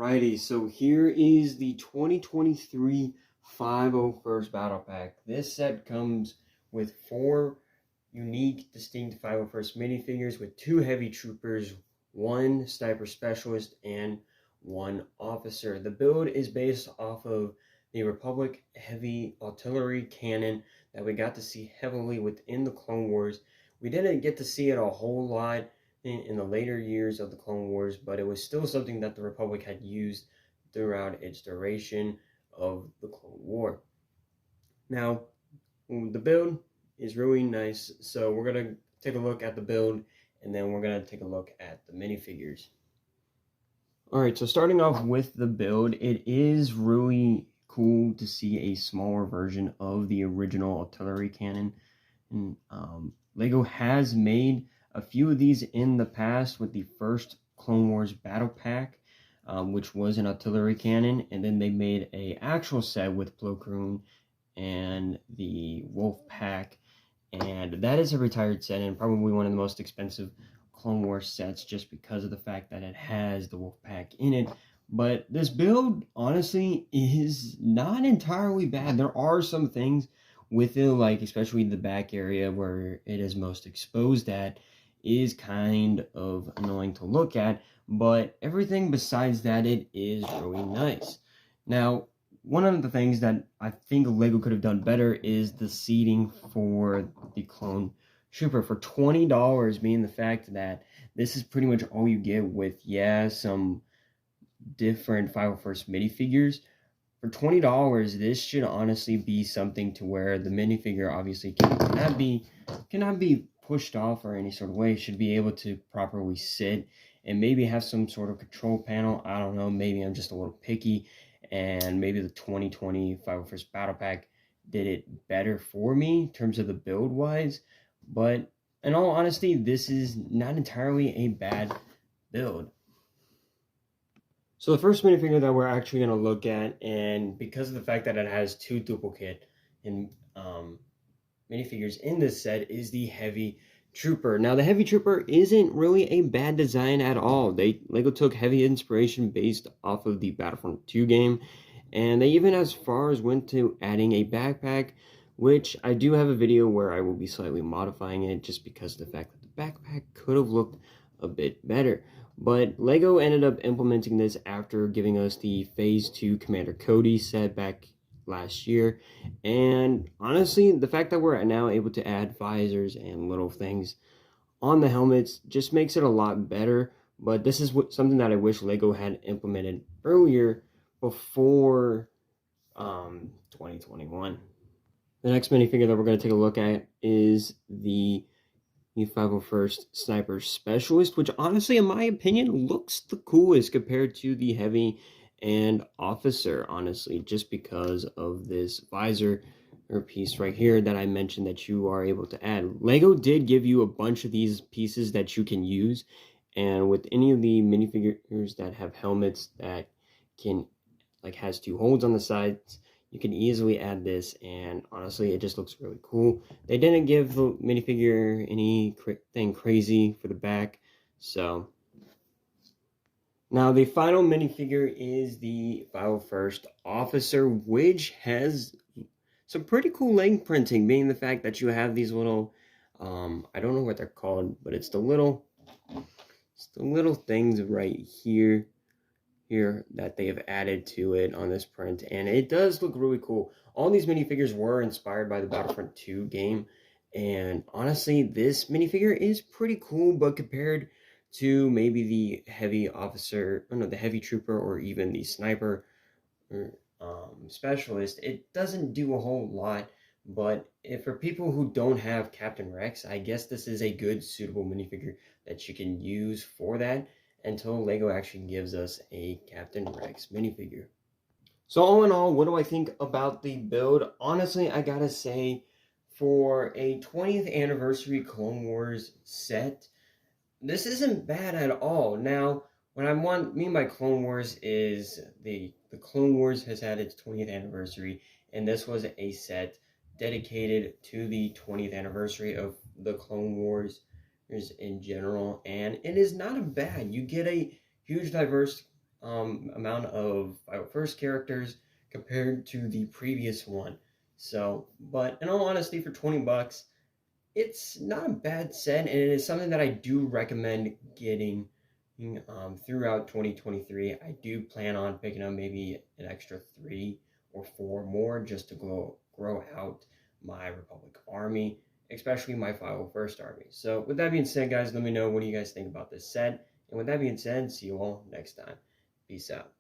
Alrighty, so here is the 2023 501st Battle Pack. This set comes with 4 unique, distinct 501st minifigures with 2 heavy troopers, 1 sniper specialist, and 1 officer. The build is based off of the Republic heavy artillery cannon that we got to see heavily within the Clone Wars. We didn't get to see it a whole lot in the later years of the Clone Wars, but it was still something that the Republic had used throughout its duration of the Clone War. Now, the build is really nice, so we're going to take a look at the build, and then we're going to take a look at the minifigures. Alright, so starting off with the build, it is really cool to see a smaller version of the original artillery cannon. And LEGO has made a few of these in the past with the first Clone Wars Battle Pack, which was an artillery cannon, and then they made a actual set with Plo Koon and the Wolf Pack, and that is a retired set and probably one of the most expensive Clone Wars sets just because of the fact that it has the Wolf Pack in it. But this build, honestly, is not entirely bad. There are some things with it, like especially the back area where it is most exposed at, is kind of annoying to look at, but everything besides that, it is really nice. Now, one of the things that I think LEGO could have done better is the seating for the clone trooper for $20, being the fact that this is pretty much all you get with, some different 501st minifigures. For $20, this should honestly be something to where the minifigure obviously cannot be pushed off or any sort of way. It should be able to properly sit and maybe have some sort of control panel. I don't know, maybe I'm just a little picky, and maybe the 2020 501st Battle Pack did it better for me in terms of the build wise. But in all honesty, this is not entirely a bad build. So the first minifigure that we're actually going to look at, and because of the fact that it has 2 duplicate and minifigures in this set, is the Heavy Trooper. Now, the Heavy Trooper isn't really a bad design at all. LEGO took heavy inspiration based off of the Battlefront 2 game, and they even as far as went to adding a backpack, which I do have a video where I will be slightly modifying it just because of the fact that the backpack could have looked a bit better. But LEGO ended up implementing this after giving us the Phase 2 Commander Cody set back last year. And honestly, the fact that we're now able to add visors and little things on the helmets just makes it a lot better. But this is something that I wish LEGO had implemented earlier before 2021. The next minifigure that we're going to take a look at is the 501st Sniper Specialist, which honestly, in my opinion, looks the coolest compared to the Heavy and Officer, honestly, just because of this visor or piece right here that I mentioned that you are able to add. LEGO did give you a bunch of these pieces that you can use, and with any of the minifigures that have helmets that can, has 2 holes on the sides, you can easily add this, and honestly, it just looks really cool. They didn't give the minifigure anything crazy for the back, so. Now, the final minifigure is the 501st Officer, which has some pretty cool leg printing, being the fact that you have these little, I don't know what they're called, but it's the little things right here that they have added to it on this print, and it does look really cool. All these minifigures were inspired by the Battlefront 2 game, and honestly, this minifigure is pretty cool, but compared to maybe the Heavy Officer, the Heavy Trooper, or even the Sniper or Specialist, it doesn't do a whole lot. But for people who don't have Captain Rex, I guess this is a good, suitable minifigure that you can use for that, until LEGO actually gives us a Captain Rex minifigure. So all in all, what do I think about the build? Honestly, I gotta say, for a 20th anniversary Clone Wars set, this isn't bad at all. Now, what I mean by Clone Wars is the Clone Wars has had its 20th anniversary, and this was a set dedicated to the 20th anniversary of the Clone Wars in general, and it is not bad. You get a huge diverse amount of 501st characters compared to the previous one. So, but in all honesty, for 20 bucks, it's not a bad set, and it is something that I do recommend getting throughout 2023. I do plan on picking up maybe an extra 3 or 4 more just to grow out my Republic Army, especially my 501st Army. So with that being said, guys, let me know, what do you guys think about this set? And with that being said, see you all next time. Peace out.